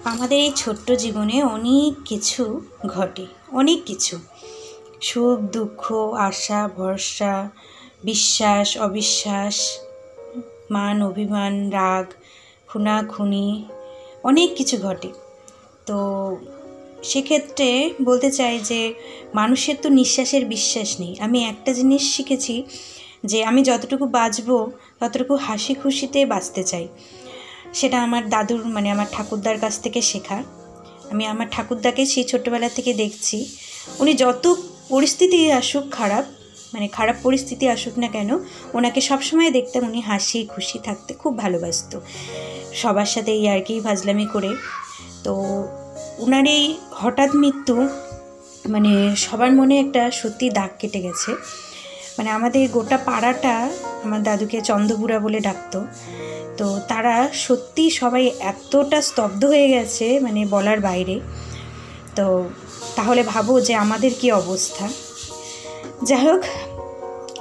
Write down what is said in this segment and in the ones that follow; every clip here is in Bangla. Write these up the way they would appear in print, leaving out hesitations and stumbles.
আমাদের এই ছোট্ট জীবনে অনেক কিছু ঘটে, অনেক কিছু সুখ দুঃখ, আশা ভরসা, বিশ্বাস অবিশ্বাস, মান অভিমান, রাগ, খুনাখুনি, অনেক কিছু ঘটে। তো সেক্ষেত্রে বলতে চাই যে মানুষের তো নিঃশ্বাসের বিশ্বাস নেই। আমি একটা জিনিস শিখেছি যে আমি যতটুকু বাঁচবো ততটুকু হাসি খুশিতে বাঁচতে চাই। সেটা আমার দাদুর আমার ঠাকুরদার কাছ থেকে শেখা। আমি আমার ঠাকুরদাকে সেই ছোট্টবেলা থেকে দেখছি। উনি যত পরিস্থিতি আসুক, খারাপ পরিস্থিতি আসুক না কেন, ওনাকে সবসময় দেখতাম উনি হাসি খুশি থাকতে খুব ভালোবাসতো, সবার সাথে ইয়ার্কি ফাজলামি করে। তো ওনার এই হঠাৎ মৃত্যু সবার মনে একটা সত্যি দাগ কেটে গেছে। আমাদের গোটা পাড়াটা আমার দাদুকে চন্দ্রপুরা বলে ডাকতো। তো তারা সত্যি সবাই এতটা স্তব্ধ হয়ে গেছে বলার বাইরে। তো তাহলে ভাবো যে আমাদের কি অবস্থা। যাই হোক,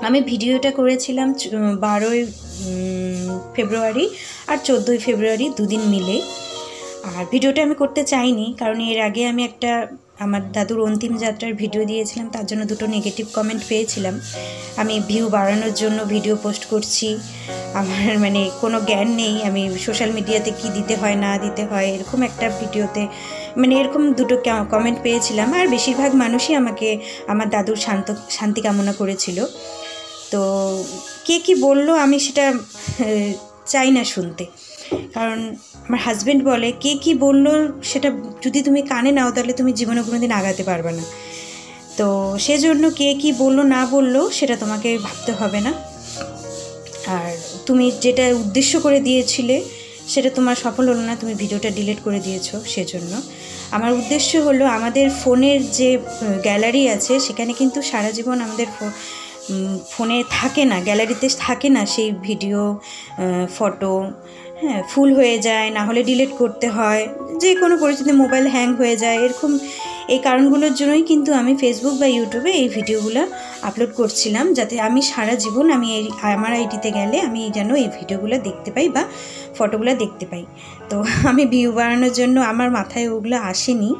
আমি ভিডিওটা করেছিলাম 12ই ফেব্রুয়ারি আর 14ই ফেব্রুয়ারি, দুদিন মিলে। আর ভিডিওটা আমি করতে চাইনি, কারণ এর আগে আমি একটা আমার দাদুর অন্তিম যাত্রার ভিডিও দিয়েছিলাম, তার জন্য 2টো নেগেটিভ কমেন্ট পেয়েছিলাম। আমি ভিউ বাড়ানোর জন্য ভিডিও পোস্ট করছি, আমার কোনো জ্ঞান নেই, আমি সোশ্যাল মিডিয়াতে কি দিতে হয় না দিতে হয় এরকম একটা ভিডিওতে এরকম 2টো কমেন্ট পেয়েছিলাম। আর বেশিরভাগ মানুষই আমাকে আমার দাদুর শান্তি কামনা করেছিল। তো কে কি বললো আমি সেটা চাই না শুনতে, কারণ আমার হাজব্যান্ড বলে কে কি বললো সেটা যদি তুমি কানে নাও তাহলে তুমি জীবনে কোনোদিন আগাতে পারবে না। তো সেজন্য কে কি বললো না বললো সেটা তোমাকে ভাবতে হবে না। আর তুমি যেটা উদ্দেশ্য করে দিয়েছিলে সেটা তোমার সফল হলো না, তুমি ভিডিওটা ডিলিট করে দিয়েছো। সেজন্য আমার উদ্দেশ্য হলো, আমাদের ফোনের যে গ্যালারি আছে সেখানে কিন্তু সারা জীবন আমাদের ফোনে থাকে না, গ্যালারিতে থাকে না সেই ভিডিও ফটো। হ্যাঁ, ফুল হয়ে যায়, না হলে ডিলিট করতে হয়, যে কোনো পরিস্থিতিতে মোবাইল হ্যাং হয়ে যায়, এরকম এই কারণগুলোর জন্যই কিন্তু আমি ফেসবুক বা ইউটিউবে এই ভিডিওগুলো আপলোড করছিলাম, যাতে আমি সারা জীবন আমার আইডিতে গেলে আমি যেন এই ভিডিওগুলো দেখতে পাই বা ফটোগুলো দেখতে পাই। তো আমি ভিউ বাড়ানোর জন্য আমার মাথায় ওগুলো আসেনি,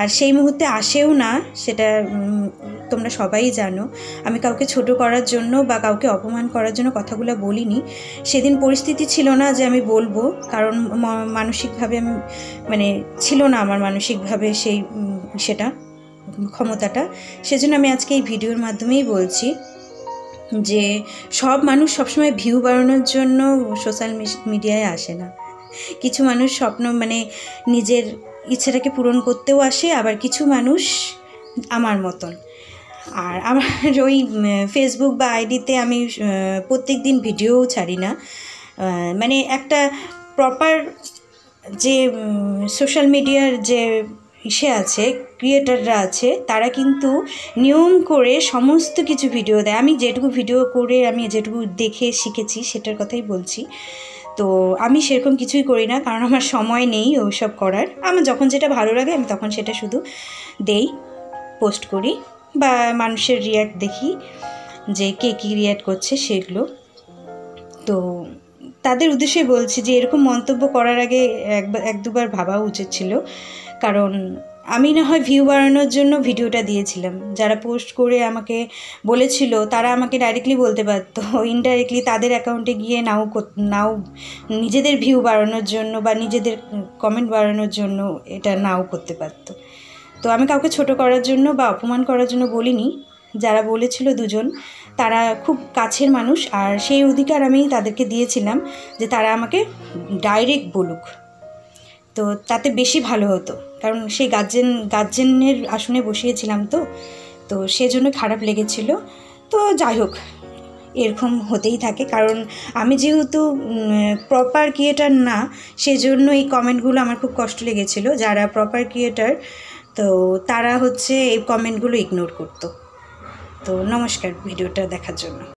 আর সেই মুহূর্তে আসেও না, সেটা তোমরা সবাই জানো। আমি কাউকে ছোট করার জন্য বা কাউকে অপমান করার জন্য কথাগুলো বলিনি। সেদিন পরিস্থিতি ছিল না যে আমি বলবো, কারণ মানসিকভাবে ছিল না আমার মানসিকভাবে সেটা ক্ষমতাটা। সেজন্য আমি আজকে এই ভিডিওর মাধ্যমেই বলছি যে সব মানুষ সবসময় ভিউ বাড়ানোর জন্য সোশ্যাল মিডিয়ায় আসে না। কিছু মানুষ স্বপ্ন নিজের ইচ্ছেটাকে পূরণ করতেও আসে, আবার কিছু মানুষ আমার মতন। আর আমার ওই ফেসবুক বা আইডিতে আমি প্রত্যেক দিন ভিডিওও ছাড়ি না। একটা প্রপার যে সোশ্যাল মিডিয়ার যে আছে, ক্রিয়েটাররা আছে, তারা কিন্তু নিয়ম করে সমস্ত কিছু ভিডিও দেয়। আমি যেটুকু ভিডিও করে আমি যেটুকু দেখে শিখেছি সেটার কথাই বলছি। তো আমি সেরকম কিছুই করি না, কারণ আমার সময় নেই ওইসব করার। আমার যখন যেটা ভালো লাগে আমি তখন সেটা শুধু পোস্ট করি, বা মানুষের রিয়্যাক্ট দেখি যে কে কী রিয়্যাক্ট করছে সেগুলো। তো তাদের উদ্দেশ্যে বলছি যে এরকম মন্তব্য করার আগে এক দুবার ভাবা উচিত ছিল, কারণ আমি না হয় ভিউ বাড়ানোর জন্য ভিডিওটা দিয়েছিলাম। যারা পোস্ট করে আমাকে বলেছিল তারা আমাকে ডাইরেক্টলি বলতে পারতো, ইনডাইরেক্টলি তাদের অ্যাকাউন্টে গিয়ে নাও নিজেদের ভিউ বাড়ানোর জন্য বা নিজেদের কমেন্ট বাড়ানোর জন্য এটা নাও করতে পারতো। তো আমি কাউকে ছোট করার জন্য বা অপমান করার জন্য বলিনি। যারা বলেছিল দুজন, তারা খুব কাছের মানুষ, আর সেই অধিকার আমি তাদেরকে দিয়েছিলাম যে তারা আমাকে ডাইরেক্ট বলুক। তো তাতে বেশি ভালো হতো, কারণ সেই গার্জেনের আসনে বসিয়েছিলাম। তো সেজন্য খারাপ লেগেছিল। তো যাই হোক, এরকম হতেই থাকে, কারণ আমি যেহেতু প্রপার ক্রিয়েটার না, সেজন্য এই কমেন্টগুলো আমার খুব কষ্ট লেগেছিল। যারা প্রপার ক্রিয়েটার তো তারা এই কমেন্টগুলো ইগনোর করতো। তো নমস্কার ভিডিওটা দেখার জন্য।